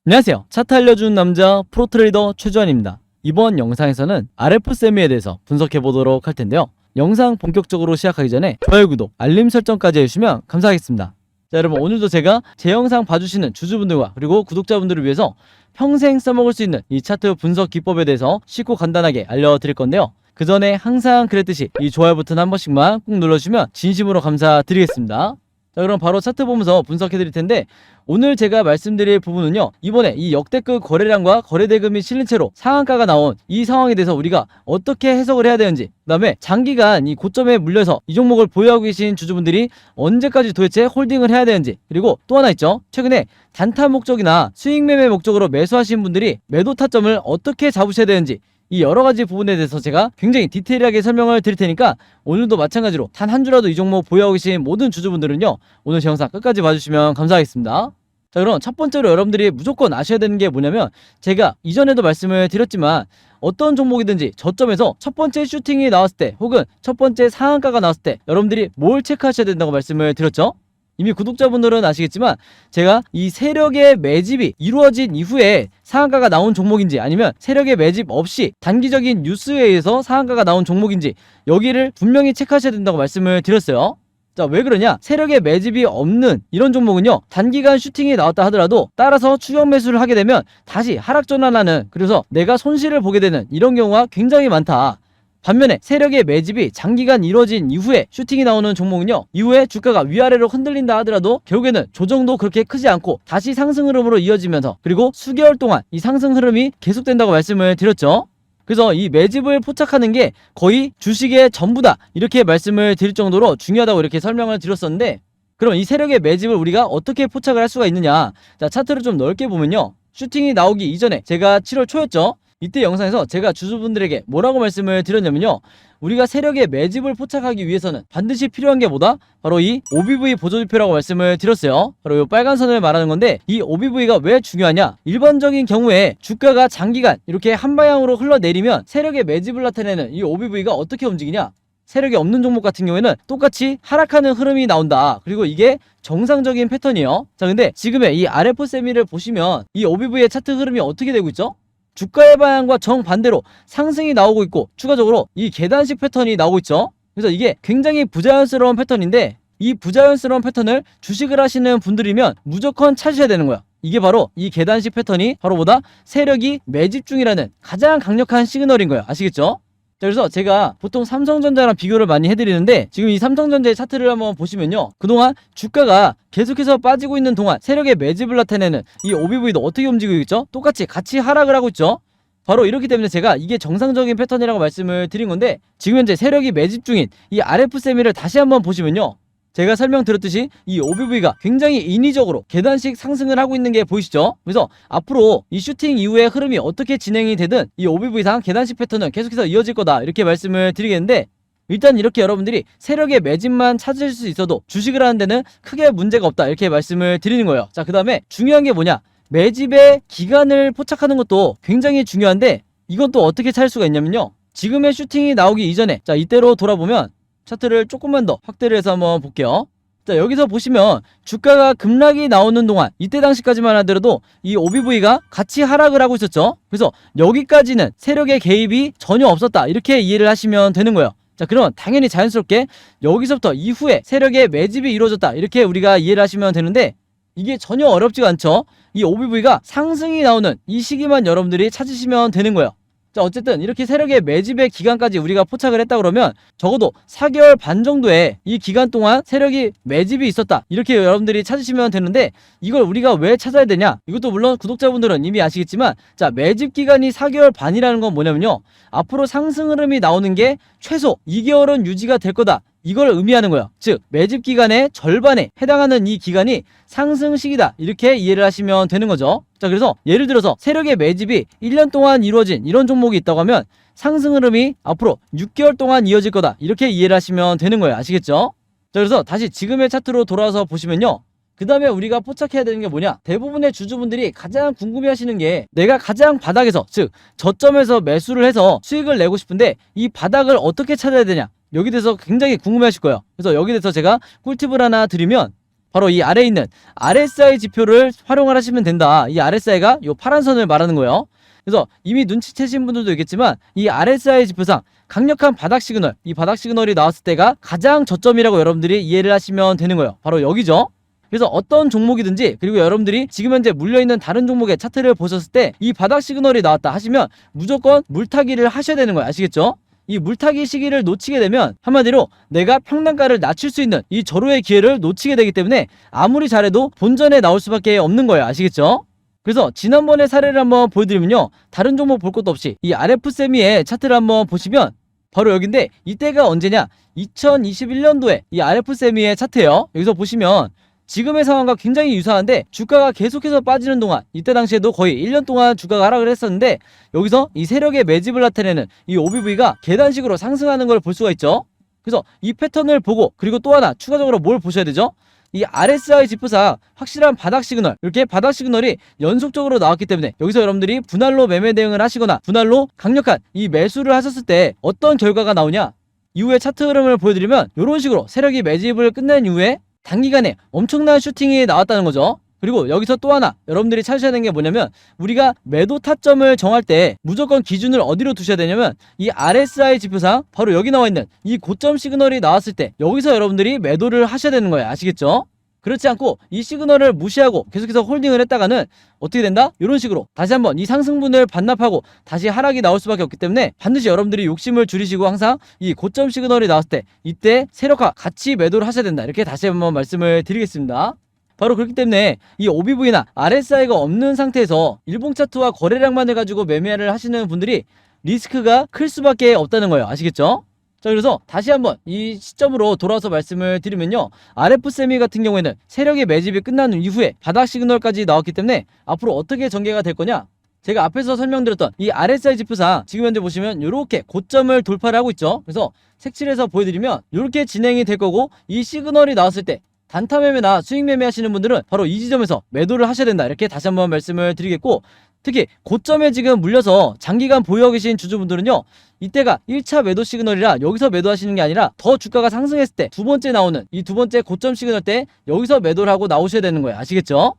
안녕하세요. 차트 알려주는 남자 프로트레이더 최주환입니다. 이번 영상에서는 RF세미에 대해서 분석해보도록 할 텐데요. 영상 본격적으로 시작하기 전에 좋아요, 구독, 알림 설정까지 해주시면 감사하겠습니다. 자, 여러분, 오늘도 제가 제 영상 봐주시는 주주분들과 그리고 구독자분들을 위해서 평생 써먹을 수 있는 이 차트 분석 기법에 대해서 쉽고 간단하게 알려드릴 건데요. 그 전에 항상 그랬듯이 이 좋아요 버튼 한 번씩만 꾹 눌러주시면 진심으로 감사드리겠습니다. 자, 그럼 바로 차트 보면서 분석해드릴 텐데, 오늘 제가 말씀드릴 부분은요, 이번에 이 역대급 거래량과 거래대금이 실린 채로 상한가가 나온 이 상황에 대해서 우리가 어떻게 해석을 해야 되는지, 그 다음에 장기간 이 고점에 물려서 이 종목을 보유하고 계신 주주분들이 언제까지 도대체 홀딩을 해야 되는지, 그리고 또 하나 있죠, 최근에 단타 목적이나 수익 매매 목적으로 매수하신 분들이 매도 타점을 어떻게 잡으셔야 되는지, 이 여러가지 부분에 대해서 제가 굉장히 디테일하게 설명을 드릴 테니까 오늘도 마찬가지로 단 한 주라도 이 종목 보유하고 계신 모든 주주분들은요, 오늘 제 영상 끝까지 봐주시면 감사하겠습니다. 자, 그럼 첫 번째로 여러분들이 무조건 아셔야 되는 게 뭐냐면, 제가 이전에도 말씀을 드렸지만 어떤 종목이든지 저점에서 첫 번째 슈팅이 나왔을 때, 혹은 첫 번째 상한가가 나왔을 때 여러분들이 뭘 체크하셔야 된다고 말씀을 드렸죠. 이미 구독자분들은 아시겠지만 제가 이 세력의 매집이 이루어진 이후에 상한가가 나온 종목인지, 아니면 세력의 매집 없이 단기적인 뉴스에 의해서 상한가가 나온 종목인지, 여기를 분명히 체크하셔야 된다고 말씀을 드렸어요. 자, 왜 그러냐? 세력의 매집이 없는 이런 종목은요, 단기간 슈팅이 나왔다 하더라도 따라서 추격 매수를 하게 되면 다시 하락 전환하는, 그래서 내가 손실을 보게 되는 이런 경우가 굉장히 많다. 반면에 세력의 매집이 장기간 이루어진 이후에 슈팅이 나오는 종목은요, 이후에 주가가 위아래로 흔들린다 하더라도 결국에는 조정도 그렇게 크지 않고 다시 상승 흐름으로 이어지면서, 그리고 수개월 동안 이 상승 흐름이 계속된다고 말씀을 드렸죠. 그래서 이 매집을 포착하는 게 거의 주식의 전부다, 이렇게 말씀을 드릴 정도로 중요하다고 이렇게 설명을 드렸었는데, 그럼 이 세력의 매집을 우리가 어떻게 포착을 할 수가 있느냐? 자, 차트를 좀 넓게 보면요, 슈팅이 나오기 이전에 제가 7월 초였죠, 이때 영상에서 제가 주주분들에게 뭐라고 말씀을 드렸냐면요, 우리가 세력의 매집을 포착하기 위해서는 반드시 필요한 게 뭐다? 바로 이 OBV 보조지표라고 말씀을 드렸어요. 바로 이 빨간 선을 말하는 건데, 이 OBV가 왜 중요하냐? 일반적인 경우에 주가가 장기간 이렇게 한 방향으로 흘러내리면 세력의 매집을 나타내는 이 OBV가 어떻게 움직이냐? 세력이 없는 종목 같은 경우에는 똑같이 하락하는 흐름이 나온다. 그리고 이게 정상적인 패턴이에요. 자, 근데 지금의 이 RF세미를 보시면 이 OBV의 차트 흐름이 어떻게 되고 있죠? 주가의 방향과 정반대로 상승이 나오고 있고, 추가적으로 이 계단식 패턴이 나오고 있죠. 그래서 이게 굉장히 부자연스러운 패턴인데, 이 부자연스러운 패턴을 주식을 하시는 분들이면 무조건 찾으셔야 되는 거야. 이게 바로 이 계단식 패턴이 바로 뭐다? 세력이 매집 중이라는 가장 강력한 시그널인 거예요. 아시겠죠? 자, 그래서 제가 보통 삼성전자랑 비교를 많이 해드리는데, 지금 이 삼성전자의 차트를 한번 보시면요, 그동안 주가가 계속해서 빠지고 있는 동안 세력의 매집을 나타내는 이 OBV도 어떻게 움직이고 있죠? 똑같이 같이 하락을 하고 있죠. 바로 이렇기 때문에 제가 이게 정상적인 패턴이라고 말씀을 드린 건데, 지금 현재 세력이 매집 중인 이 RF세미를 다시 한번 보시면요, 제가 설명드렸듯이 이 OBV가 굉장히 인위적으로 계단식 상승을 하고 있는 게 보이시죠? 그래서 앞으로 이 슈팅 이후에 흐름이 어떻게 진행이 되든 이 OBV상 계단식 패턴은 계속해서 이어질 거다, 이렇게 말씀을 드리겠는데, 일단 이렇게 여러분들이 세력의 매집만 찾을 수 있어도 주식을 하는 데는 크게 문제가 없다, 이렇게 말씀을 드리는 거예요. 자, 그 다음에 중요한 게 뭐냐? 매집의 기간을 포착하는 것도 굉장히 중요한데, 이건 또 어떻게 찾을 수가 있냐면요, 지금의 슈팅이 나오기 이전에, 자, 이때로 돌아보면 차트를 조금만 더 확대를 해서 한번 볼게요. 자, 여기서 보시면 주가가 급락이 나오는 동안, 이때 당시까지만 하더라도 이 OBV가 같이 하락을 하고 있었죠. 그래서 여기까지는 세력의 개입이 전혀 없었다, 이렇게 이해를 하시면 되는 거예요. 자, 그러면 당연히 자연스럽게 여기서부터 이후에 세력의 매집이 이루어졌다, 이렇게 우리가 이해를 하시면 되는데, 이게 전혀 어렵지가 않죠. 이 OBV가 상승이 나오는 이 시기만 여러분들이 찾으시면 되는 거예요. 자, 어쨌든 이렇게 세력의 매집의 기간까지 우리가 포착을 했다 그러면 적어도 4개월 반 정도의 이 기간 동안 세력이 매집이 있었다, 이렇게 여러분들이 찾으시면 되는데, 이걸 우리가 왜 찾아야 되냐? 이것도 물론 구독자분들은 이미 아시겠지만, 자, 매집 기간이 4개월 반이라는 건 뭐냐면요, 앞으로 상승 흐름이 나오는 게 최소 2개월은 유지가 될 거다, 이걸 의미하는 거예요. 즉, 매집 기간의 절반에 해당하는 이 기간이 상승 시기다, 이렇게 이해를 하시면 되는 거죠. 자, 그래서 예를 들어서 세력의 매집이 1년 동안 이루어진 이런 종목이 있다고 하면 상승 흐름이 앞으로 6개월 동안 이어질 거다, 이렇게 이해를 하시면 되는 거예요. 아시겠죠? 자, 그래서 다시 지금의 차트로 돌아와서 보시면요, 그 다음에 우리가 포착해야 되는 게 뭐냐? 대부분의 주주분들이 가장 궁금해 하시는 게, 내가 가장 바닥에서, 즉 저점에서 매수를 해서 수익을 내고 싶은데 이 바닥을 어떻게 찾아야 되냐, 여기 대해서 굉장히 궁금해 하실 거예요. 그래서 여기 대해서 제가 꿀팁을 하나 드리면, 바로 이 아래에 있는 RSI 지표를 활용을 하시면 된다. 이 RSI가 요 파란 선을 말하는 거예요. 그래서 이미 눈치채신 분들도 있겠지만 이 RSI 지표상 강력한 바닥 시그널, 이 바닥 시그널이 나왔을 때가 가장 저점이라고 여러분들이 이해를 하시면 되는 거예요. 바로 여기죠. 그래서 어떤 종목이든지, 그리고 여러분들이 지금 현재 물려있는 다른 종목의 차트를 보셨을 때 이 바닥 시그널이 나왔다 하시면 무조건 물타기를 하셔야 되는 거예요. 아시겠죠? 이 물타기 시기를 놓치게 되면 한마디로 내가 평단가를 낮출 수 있는 이 절호의 기회를 놓치게 되기 때문에 아무리 잘해도 본전에 나올 수밖에 없는 거예요. 아시겠죠? 그래서 지난번에 사례를 한번 보여드리면요, 다른 종목 볼 것도 없이 이 RF세미의 차트를 한번 보시면 바로 여기인데, 이때가 언제냐, 2021년도에 이 RF세미의 차트예요. 여기서 보시면 지금의 상황과 굉장히 유사한데 주가가 계속해서 빠지는 동안, 이때 당시에도 거의 1년 동안 주가가 하락을 했었는데 여기서 이 세력의 매집을 나타내는 이 OBV가 계단식으로 상승하는 걸 볼 수가 있죠. 그래서 이 패턴을 보고, 그리고 또 하나 추가적으로 뭘 보셔야 되죠? 이 RSI 지표상 확실한 바닥 시그널, 이렇게 바닥 시그널이 연속적으로 나왔기 때문에 여기서 여러분들이 분할로 매매 대응을 하시거나 분할로 강력한 이 매수를 하셨을 때 어떤 결과가 나오냐, 이후에 차트 흐름을 보여드리면 이런 식으로 세력이 매집을 끝낸 이후에 단기간에 엄청난 슈팅이 나왔다는 거죠. 그리고 여기서 또 하나 여러분들이 찾으셔야 되는 게 뭐냐면, 우리가 매도 타점을 정할 때 무조건 기준을 어디로 두셔야 되냐면 이 RSI 지표상 바로 여기 나와 있는 이 고점 시그널이 나왔을 때 여기서 여러분들이 매도를 하셔야 되는 거예요. 아시겠죠? 그렇지 않고 이 시그널을 무시하고 계속해서 홀딩을 했다가는 어떻게 된다? 이런 식으로 다시 한번 이 상승분을 반납하고 다시 하락이 나올 수밖에 없기 때문에 반드시 여러분들이 욕심을 줄이시고 항상 이 고점 시그널이 나왔을 때 이때 세력화 같이 매도를 하셔야 된다. 이렇게 다시 한번 말씀을 드리겠습니다. 바로 그렇기 때문에 이 OBV나 RSI가 없는 상태에서 일봉 차트와 거래량만을 가지고 매매를 하시는 분들이 리스크가 클 수밖에 없다는 거예요. 아시겠죠? 자, 그래서 다시 한번 이 시점으로 돌아와서 말씀을 드리면요, RF세미 같은 경우에는 세력의 매집이 끝난 이후에 바닥 시그널까지 나왔기 때문에 앞으로 어떻게 전개가 될 거냐, 제가 앞에서 설명드렸던 이 RSI 지표상 지금 현재 보시면 이렇게 고점을 돌파를 하고 있죠. 그래서 색칠해서 보여드리면 이렇게 진행이 될 거고, 이 시그널이 나왔을 때 단타 매매나 수익 매매 하시는 분들은 바로 이 지점에서 매도를 하셔야 된다. 이렇게 다시 한번 말씀을 드리겠고, 특히 고점에 지금 물려서 장기간 보유하고 계신 주주분들은요, 이때가 1차 매도 시그널이라 여기서 매도하시는 게 아니라 더 주가가 상승했을 때 두 번째 나오는 이 두 번째 고점 시그널 때 여기서 매도를 하고 나오셔야 되는 거예요. 아시겠죠?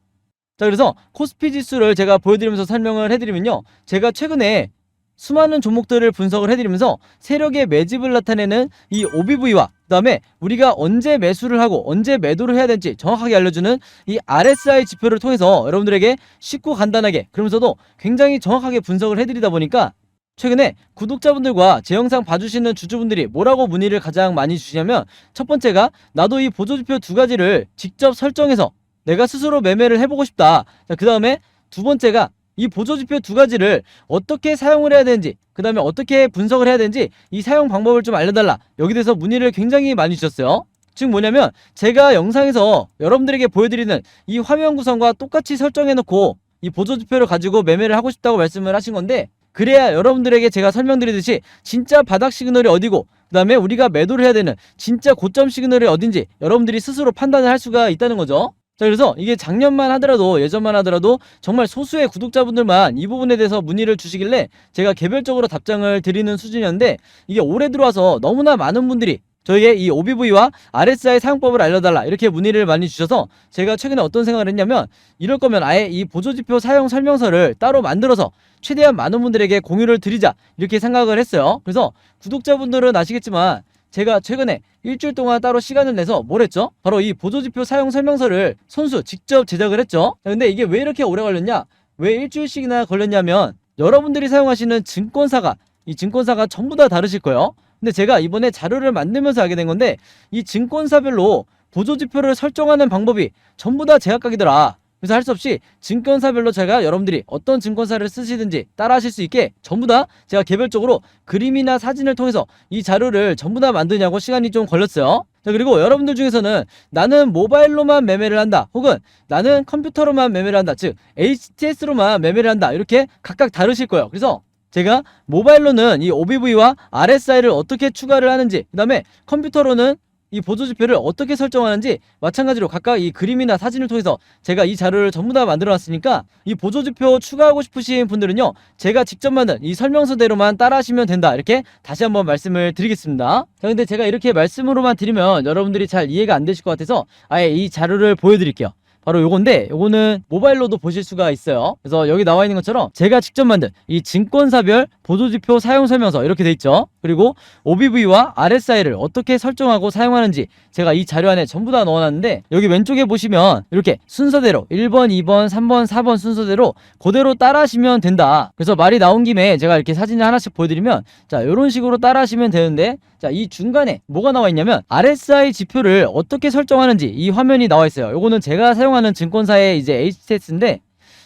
자, 그래서 코스피 지수를 제가 보여드리면서 설명을 해드리면요, 제가 최근에 수많은 종목들을 분석을 해드리면서 세력의 매집을 나타내는 이 OBV와 그 다음에 우리가 언제 매수를 하고 언제 매도를 해야 될지 정확하게 알려주는 이 RSI 지표를 통해서 여러분들에게 쉽고 간단하게, 그러면서도 굉장히 정확하게 분석을 해드리다 보니까 최근에 구독자분들과 제 영상 봐주시는 주주분들이 뭐라고 문의를 가장 많이 주시냐면, 첫 번째가 나도 이 보조지표 두 가지를 직접 설정해서 내가 스스로 매매를 해보고 싶다. 그 다음에 두 번째가 이 보조지표 두 가지를 어떻게 사용을 해야 되는지, 그 다음에 어떻게 분석을 해야 되는지 이 사용 방법을 좀 알려달라. 여기 대해서 문의를 굉장히 많이 주셨어요. 즉 뭐냐면, 제가 영상에서 여러분들에게 보여드리는 이 화면 구성과 똑같이 설정해놓고 이 보조지표를 가지고 매매를 하고 싶다고 말씀을 하신 건데, 그래야 여러분들에게 제가 설명드리듯이 진짜 바닥 시그널이 어디고 그 다음에 우리가 매도를 해야 되는 진짜 고점 시그널이 어딘지 여러분들이 스스로 판단을 할 수가 있다는 거죠. 자, 그래서 이게 작년만 하더라도, 예전만 하더라도 정말 소수의 구독자분들만 이 부분에 대해서 문의를 주시길래 제가 개별적으로 답장을 드리는 수준이었는데, 이게 올해 들어와서 너무나 많은 분들이 저에게 이 OBV와 RSI 사용법을 알려달라 이렇게 문의를 많이 주셔서 제가 최근에 어떤 생각을 했냐면, 이럴 거면 아예 이 보조지표 사용 설명서를 따로 만들어서 최대한 많은 분들에게 공유를 드리자 이렇게 생각을 했어요. 그래서 구독자분들은 아시겠지만 제가 최근에 일주일 동안 따로 시간을 내서 뭘 했죠? 바로 이 보조지표 사용 설명서를 손수 직접 제작을 했죠. 근데 이게 왜 이렇게 오래 걸렸냐? 왜 일주일씩이나 걸렸냐면, 여러분들이 사용하시는 증권사가, 이 증권사가 전부 다 다르실 거예요. 근데 제가 이번에 자료를 만들면서 알게 된 건데, 이 증권사별로 보조지표를 설정하는 방법이 전부 다 제각각이더라. 그래서 할 수 없이 증권사별로 제가 여러분들이 어떤 증권사를 쓰시든지 따라 하실 수 있게 전부 다 제가 개별적으로 그림이나 사진을 통해서 이 자료를 전부 다 만드냐고 시간이 좀 걸렸어요. 자, 그리고 여러분들 중에서는 나는 모바일로만 매매를 한다, 혹은 나는 컴퓨터로만 매매를 한다, 즉 HTS로만 매매를 한다, 이렇게 각각 다르실 거예요. 그래서 제가 모바일로는 이 OBV와 RSI를 어떻게 추가를 하는지, 그 다음에 컴퓨터로는 이 보조지표를 어떻게 설정하는지 마찬가지로 각각 이 그림이나 사진을 통해서 제가 이 자료를 전부 다 만들어 놨으니까 이 보조지표 추가하고 싶으신 분들은요, 제가 직접 만든 이 설명서대로만 따라하시면 된다, 이렇게 다시 한번 말씀을 드리겠습니다. 자, 근데 제가 이렇게 말씀으로만 드리면 여러분들이 잘 이해가 안 되실 것 같아서 아예 이 자료를 보여드릴게요. 바로 요건데, 요거는 모바일로도 보실 수가 있어요. 그래서 여기 나와 있는 것처럼 제가 직접 만든 이 증권사별 보조지표 사용 설명서 이렇게 돼 있죠. 그리고 OBV와 RSI를 어떻게 설정하고 사용하는지 제가 이 자료 안에 전부 다 넣어놨는데, 여기 왼쪽에 보시면 이렇게 순서대로 1번, 2번, 3번, 4번 순서대로 그대로 따라하시면 된다. 그래서 말이 나온 김에 제가 이렇게 사진을 하나씩 보여드리면, 자, 이런 식으로 따라하시면 되는데, 자, 이 중간에 뭐가 나와 있냐면 RSI 지표를 어떻게 설정하는지 이 화면이 나와 있어요. 요거는 제가 사용하는 증권사의 이제 HTS인데,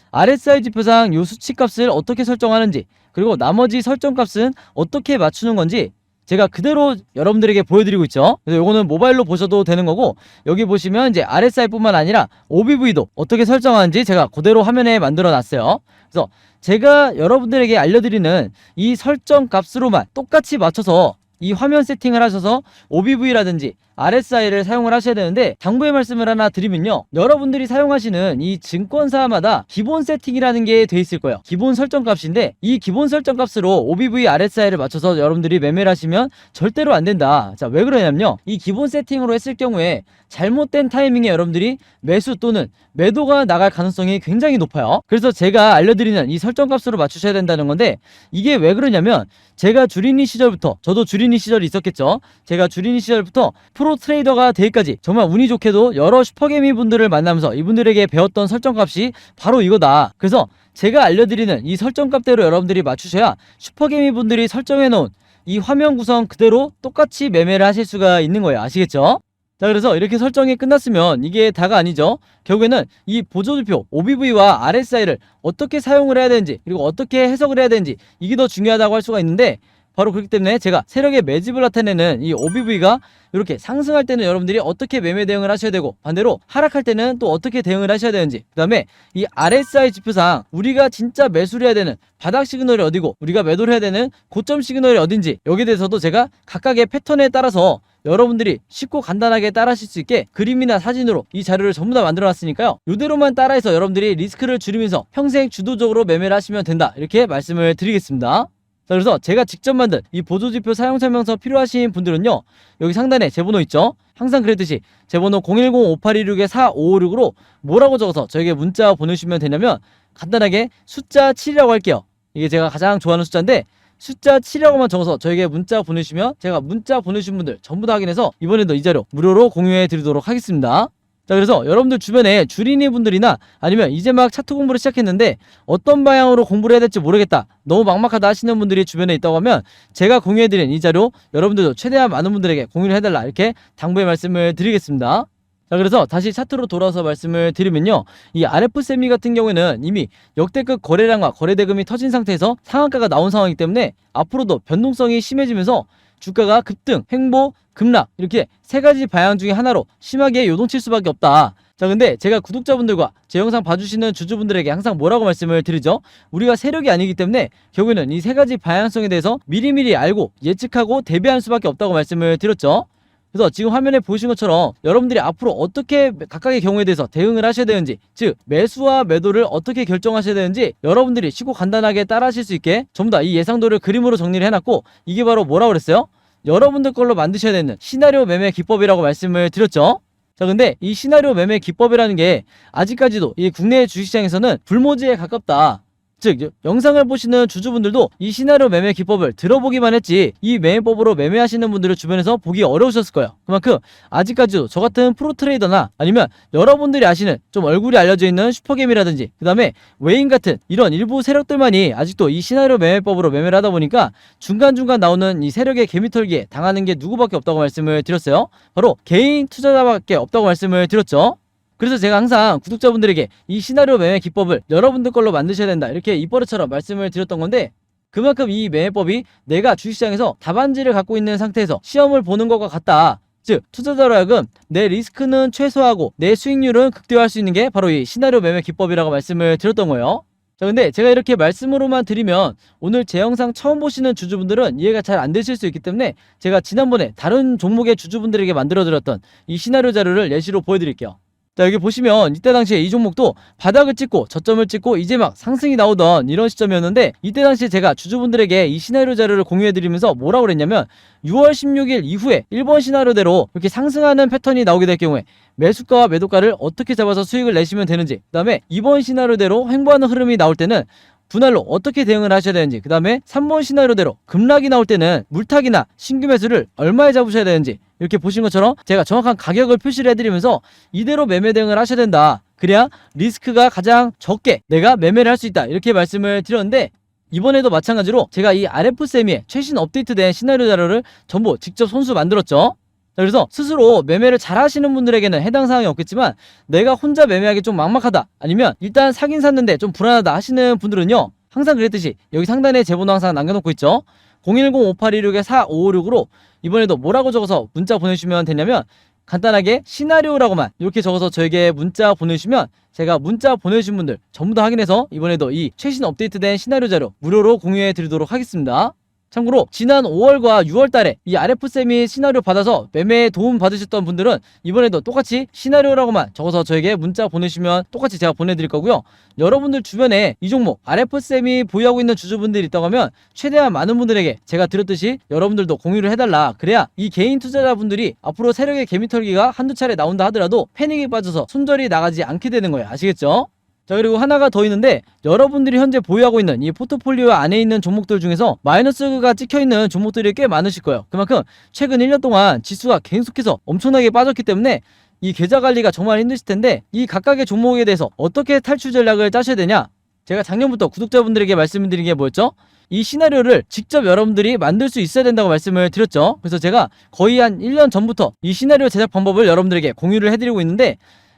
RSI 지표상 요 수치값을 어떻게 설정하는지, 그리고 나머지 설정값은 어떻게 맞추는 건지 제가 그대로 여러분들에게 보여드리고 있죠. 그래서 요거는 모바일로 보셔도 되는 거고, 여기 보시면 이제 RSI 뿐만 아니라 OBV도 어떻게 설정하는지 제가 그대로 화면에 만들어 놨어요. 그래서 제가 여러분들에게 알려드리는 이 설정 값으로만 똑같이 맞춰서 이 화면 세팅을 하셔서 OBV라든지 RSI를 사용을 하셔야 되는데, 당부의 말씀을 하나 드리면요, 여러분들이 사용하시는 이 증권사마다 기본 세팅이라는 게 돼 있을 거예요. 기본 설정 값인데, 이 기본 설정 값으로 OBV, RSI를 맞춰서 여러분들이 매매를 하시면 절대로 안 된다. 자, 왜 그러냐면요, 이 기본 세팅으로 했을 경우에 잘못된 타이밍에 여러분들이 매수 또는 매도가 나갈 가능성이 굉장히 높아요. 그래서 제가 알려드리는 이 설정 값으로 맞추셔야 된다는 건데, 이게 왜 그러냐면, 제가 주린이 시절부터, 저도 주린이 시절이 있었겠죠. 제가 주린이 시절부터 프로 트레이더가 되기까지 정말 운이 좋게도 여러 슈퍼개미 분들을 만나면서 이분들에게 배웠던 설정값이 바로 이거다. 그래서 제가 알려드리는 이 설정값대로 여러분들이 맞추셔야 슈퍼개미 분들이 설정해놓은 이 화면 구성 그대로 똑같이 매매를 하실 수가 있는 거예요. 아시겠죠? 자, 그래서 이렇게 설정이 끝났으면 이게 다가 아니죠. 결국에는 이 보조지표 OBV와 RSI를 어떻게 사용을 해야 되는지, 그리고 어떻게 해석을 해야 되는지, 이게 더 중요하다고 할 수가 있는데, 바로 그렇기 때문에 제가 세력의 매집을 나타내는 이 OBV가 이렇게 상승할 때는 여러분들이 어떻게 매매 대응을 하셔야 되고, 반대로 하락할 때는 또 어떻게 대응을 하셔야 되는지, 그 다음에 이 RSI 지표상 우리가 진짜 매수를 해야 되는 바닥 시그널이 어디고, 우리가 매도를 해야 되는 고점 시그널이 어딘지, 여기에 대해서도 제가 각각의 패턴에 따라서 여러분들이 쉽고 간단하게 따라하실 수 있게 그림이나 사진으로 이 자료를 전부 다 만들어 놨으니까요, 이대로만 따라해서 여러분들이 리스크를 줄이면서 평생 주도적으로 매매를 하시면 된다, 이렇게 말씀을 드리겠습니다. 자, 그래서 제가 직접 만든 이 보조지표 사용 설명서 필요하신 분들은요, 여기 상단에 제 번호 있죠. 항상 그랬듯이 제 번호 010-5816-4556으로 뭐라고 적어서 저에게 문자 보내주시면 되냐면, 간단하게 숫자 7이라고 할게요. 이게 제가 가장 좋아하는 숫자인데, 숫자 7이라고만 적어서 저에게 문자 보내주시면 제가 문자 보내주신 분들 전부 다 확인해서 이번에도 이 자료 무료로 공유해 드리도록 하겠습니다. 자, 그래서 여러분들 주변에 주린이 분들이나 아니면 이제 막 차트 공부를 시작했는데 어떤 방향으로 공부를 해야 될지 모르겠다, 너무 막막하다 하시는 분들이 주변에 있다고 하면, 제가 공유해드린 이 자료 여러분들도 최대한 많은 분들에게 공유를 해달라, 이렇게 당부의 말씀을 드리겠습니다. 자, 그래서 다시 차트로 돌아와서 말씀을 드리면요, 이 RF세미 같은 경우에는 이미 역대급 거래량과 거래대금이 터진 상태에서 상한가가 나온 상황이기 때문에 앞으로도 변동성이 심해지면서 주가가 급등, 횡보, 급락, 이렇게 세 가지 방향 중에 하나로 심하게 요동칠 수밖에 없다. 자, 근데 제가 구독자분들과 제 영상 봐주시는 주주분들에게 항상 뭐라고 말씀을 드리죠? 우리가 세력이 아니기 때문에 결국에는 이 세 가지 방향성에 대해서 미리미리 알고 예측하고 대비할 수밖에 없다고 말씀을 드렸죠. 그래서 지금 화면에 보이신 것처럼 여러분들이 앞으로 어떻게 각각의 경우에 대해서 대응을 하셔야 되는지, 즉 매수와 매도를 어떻게 결정하셔야 되는지 여러분들이 쉽고 간단하게 따라 하실 수 있게 전부 다 이 예상도를 그림으로 정리를 해놨고, 이게 바로 뭐라고 그랬어요? 여러분들 걸로 만드셔야 되는 시나리오 매매 기법이라고 말씀을 드렸죠. 자, 근데 이 시나리오 매매 기법이라는 게 아직까지도 이 국내 주식시장에서는 불모지에 가깝다. 즉, 영상을 보시는 주주분들도 이 시나리오 매매 기법을 들어보기만 했지 이 매매법으로 매매하시는 분들을 주변에서 보기 어려우셨을 거예요. 그만큼 아직까지도 저 같은 프로 트레이더나 아니면 여러분들이 아시는 좀 얼굴이 알려져 있는 슈퍼게임이라든지 그 다음에 외인 같은 이런 일부 세력들만이 아직도 이 시나리오 매매법으로 매매를 하다 보니까 중간중간 나오는 이 세력의 개미털기에 당하는 게 누구밖에 없다고 말씀을 드렸어요. 바로 개인 투자자밖에 없다고 말씀을 드렸죠. 그래서 제가 항상 구독자분들에게 이 시나리오 매매 기법을 여러분들 걸로 만드셔야 된다, 이렇게 입버릇처럼 말씀을 드렸던 건데, 그만큼 이 매매법이 내가 주식시장에서 답안지를 갖고 있는 상태에서 시험을 보는 것과 같다. 즉, 투자자로 하여금 내 리스크는 최소화하고 내 수익률은 극대화할 수 있는 게 바로 이 시나리오 매매 기법이라고 말씀을 드렸던 거예요. 자, 자, 근데 제가 이렇게 말씀으로만 드리면 오늘 제 영상 처음 보시는 주주분들은 이해가 잘 안 되실 수 있기 때문에 제가 지난번에 다른 종목의 주주분들에게 만들어드렸던 이 시나리오 자료를 예시로 보여드릴게요. 자, 여기 보시면 이때 당시에 이 종목도 바닥을 찍고 저점을 찍고 이제 막 상승이 나오던 이런 시점이었는데, 이때 당시에 제가 주주분들에게 이 시나리오 자료를 공유해드리면서 뭐라고 그랬냐면 6월 16일 이후에 1번 시나리오대로 이렇게 상승하는 패턴이 나오게 될 경우에 매수가와 매도가를 어떻게 잡아서 수익을 내시면 되는지, 그 다음에 2번 시나리오대로 횡보하는 흐름이 나올 때는 분할로 어떻게 대응을 하셔야 되는지, 그 다음에 3번 시나리오대로 급락이 나올 때는 물타기나 신규 매수를 얼마에 잡으셔야 되는지, 이렇게 보신 것처럼 제가 정확한 가격을 표시를 해드리면서 이대로 매매 대응을 하셔야 된다, 그래야 리스크가 가장 적게 내가 매매를 할 수 있다, 이렇게 말씀을 드렸는데, 이번에도 마찬가지로 제가 이 RF세미의 최신 업데이트된 시나리오 자료를 전부 직접 손수 만들었죠. 자, 그래서 스스로 매매를 잘 하시는 분들에게는 해당 사항이 없겠지만, 내가 혼자 매매하기 좀 막막하다, 아니면 일단 사긴 샀는데 좀 불안하다 하시는 분들은요, 항상 그랬듯이 여기 상단에 제 번호 항상 남겨놓고 있죠. 010-5826-4556으로 이번에도 뭐라고 적어서 문자 보내주시면 되냐면, 간단하게 시나리오라고만 이렇게 적어서 저에게 문자 보내주시면 제가 문자 보내주신 분들 전부 다 확인해서 이번에도 이 최신 업데이트된 시나리오 자료 무료로 공유해 드리도록 하겠습니다. 참고로 지난 5월과 6월 달에 이 RF세미 시나리오 받아서 매매에 도움 받으셨던 분들은 이번에도 똑같이 시나리오라고만 적어서 저에게 문자 보내시면 똑같이 제가 보내드릴 거고요. 여러분들 주변에 이 종목 RF세미 보유하고 있는 주주분들이 있다고 하면 최대한 많은 분들에게 제가 드렸듯이 여러분들도 공유를 해달라, 그래야 이 개인 투자자분들이 앞으로 세력의 개미털기가 한두 차례 나온다 하더라도 패닉에 빠져서 손절이 나가지 않게 되는 거예요. 아시겠죠? 자, 그리고 하나가 더 있는데, 여러분들이 현재 보유하고 있는 이 포트폴리오 안에 있는 종목들 중에서 마이너스가 찍혀있는 종목들이 꽤 많으실 거예요. 그만큼 최근 1년 동안 지수가 계속해서 엄청나게 빠졌기 때문에 이 계좌 관리가 정말 힘드실 텐데, 이 각각의 종목에 대해서 어떻게 탈출 전략을 짜셔야 되냐, 제가 작년부터 구독자분들에게 말씀드린 게 뭐였죠? 이 시나리오를 직접 여러분들이 만들 수 있어야 된다고 말씀을 드렸죠. 그래서 제가 거의 한 1년 전부터 이 시나리오 제작 방법을 여러분들에게 공유를 해드리고 있는데,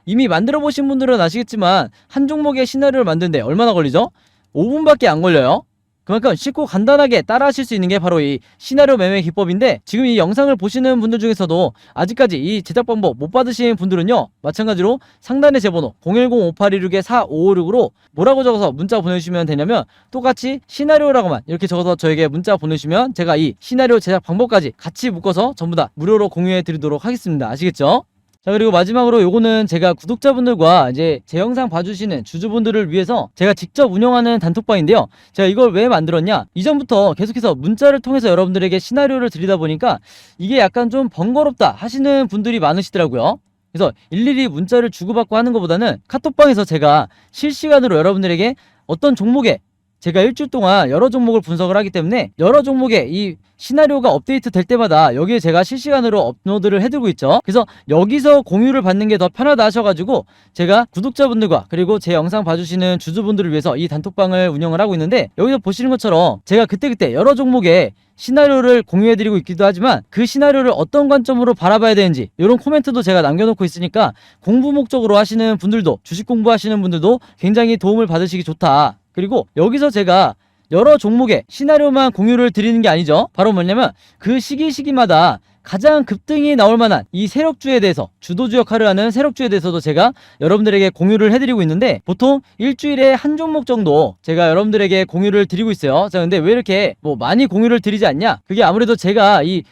이미 만들어 보신 분들은 아시겠지만 한 종목의 시나리오를 만드는데 얼마나 걸리죠? 5분밖에 안 걸려요. 그만큼 쉽고 간단하게 따라 하실 수 있는 게 바로 이 시나리오 매매 기법인데, 지금 이 영상을 보시는 분들 중에서도 아직까지 이 제작 방법 못 받으신 분들은요, 마찬가지로 상단에 제 번호 010-5826-4556으로 뭐라고 적어서 문자 보내주시면 되냐면, 똑같이 시나리오라고만 이렇게 적어서 저에게 문자 보내주시면 제가 이 시나리오 제작 방법까지 같이 묶어서 전부 다 무료로 공유해 드리도록 하겠습니다. 아시겠죠? 자, 그리고 마지막으로 요거는 제가 구독자분들과 이제 제 영상 봐주시는 주주분들을 위해서 제가 직접 운영하는 단톡방인데요. 제가 이걸 왜 만들었냐, 이전부터 계속해서 문자를 통해서 여러분들에게 시나리오를 드리다 보니까 이게 약간 좀 번거롭다 하시는 분들이 많으시더라고요. 그래서 일일이 문자를 주고받고 하는 것보다는 카톡방에서 제가 실시간으로 여러분들에게 어떤 종목에, 제가 일주일 동안 여러 종목을 분석을 하기 때문에 여러 종목의 이 시나리오가 업데이트 될 때마다 여기에 제가 실시간으로 업로드를 해두고 있죠. 그래서 여기서 공유를 받는 게 더 편하다 하셔가지고 제가 구독자분들과 그리고 제 영상 봐주시는 주주분들을 위해서 이 단톡방을 운영을 하고 있는데, 여기서 보시는 것처럼 제가 그때그때 여러 종목의 시나리오를 공유해드리고 있기도 하지만 그 시나리오를 어떤 관점으로 바라봐야 되는지 이런 코멘트도 제가 남겨놓고 있으니까 공부 목적으로 하시는 분들도, 주식 공부하시는 분들도 굉장히 도움을 받으시기 좋다. 그리고 여기서 제가 여러 종목의 시나리오만 공유를 드리는 게 아니죠. 바로 뭐냐면 그 시기마다 가장 급등이 나올 만한 이 세력주에 대해서, 주도주 역할을 하는 세력주에 대해서도 제가 여러분들에게 공유를 해드리고 있는데, 보통 일주일에 한 종목 정도 제가 여러분들에게 공유를 드리고 있어요. 자, 근데 왜 이렇게 뭐 많이 공유를 드리지 않냐, 그게 아무래도 제가 이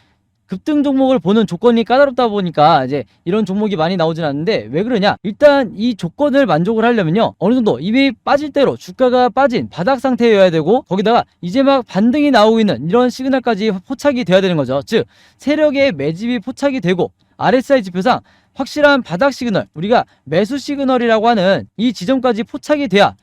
급등 종목을 보는 조건이 까다롭다 보니까 이제 이런 종목이 많이 나오진 않는데, 왜 그러냐, 일단 이 조건을 만족을 하려면요, 어느 정도 이미 빠질 대로 주가가 빠진 바닥 상태여야 되고, 거기다가 이제 막 반등이 나오고 있는 이런 시그널까지 포착이 돼야 되는 거죠. 즉 세력의 매집이 포착이 되고 RSI 지표상 확실한 바닥 시그널, 우리가 매수 시그널이라고 하는 이 지점까지 포착이 돼야,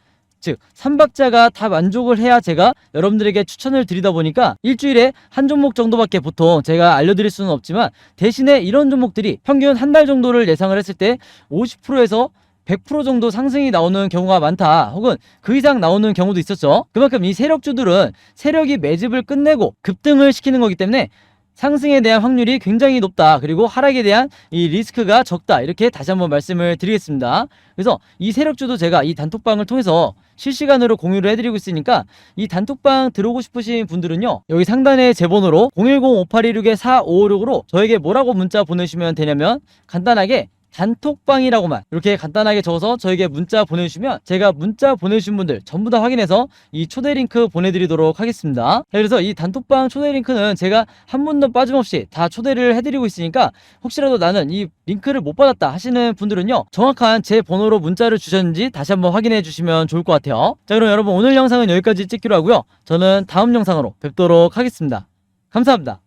즉 3박자가 다 만족을 해야 제가 여러분들에게 추천을 드리다 보니까 일주일에 한 종목 정도밖에 보통 제가 알려드릴 수는 없지만, 대신에 이런 종목들이 평균 한 달 정도를 예상을 했을 때 50%에서 100% 정도 상승이 나오는 경우가 많다, 혹은 그 이상 나오는 경우도 있었죠. 그만큼 이 세력주들은 세력이 매집을 끝내고 급등을 시키는 거기 때문에 상승에 대한 확률이 굉장히 높다, 그리고 하락에 대한 이 리스크가 적다, 이렇게 다시 한번 말씀을 드리겠습니다. 그래서 이 세력주도 제가 이 단톡방을 통해서 실시간으로 공유를 해드리고 있으니까, 이 단톡방 들어오고 싶으신 분들은요, 여기 상단에 제 번호로 010-5826-4556으로 저에게 뭐라고 문자 보내시면 되냐면, 간단하게 단톡방이라고만 이렇게 간단하게 적어서 저에게 문자 보내주시면 제가 문자 보내주신 분들 전부 다 확인해서 이 초대 링크 보내드리도록 하겠습니다. 그래서 이 단톡방 초대 링크는 제가 한 분도 빠짐없이 다 초대를 해드리고 있으니까 혹시라도 나는 이 링크를 못 받았다 하시는 분들은요, 정확한 제 번호로 문자를 주셨는지 다시 한번 확인해 주시면 좋을 것 같아요. 자, 그럼 여러분 오늘 영상은 여기까지 찍기로 하고요. 저는 다음 영상으로 뵙도록 하겠습니다. 감사합니다.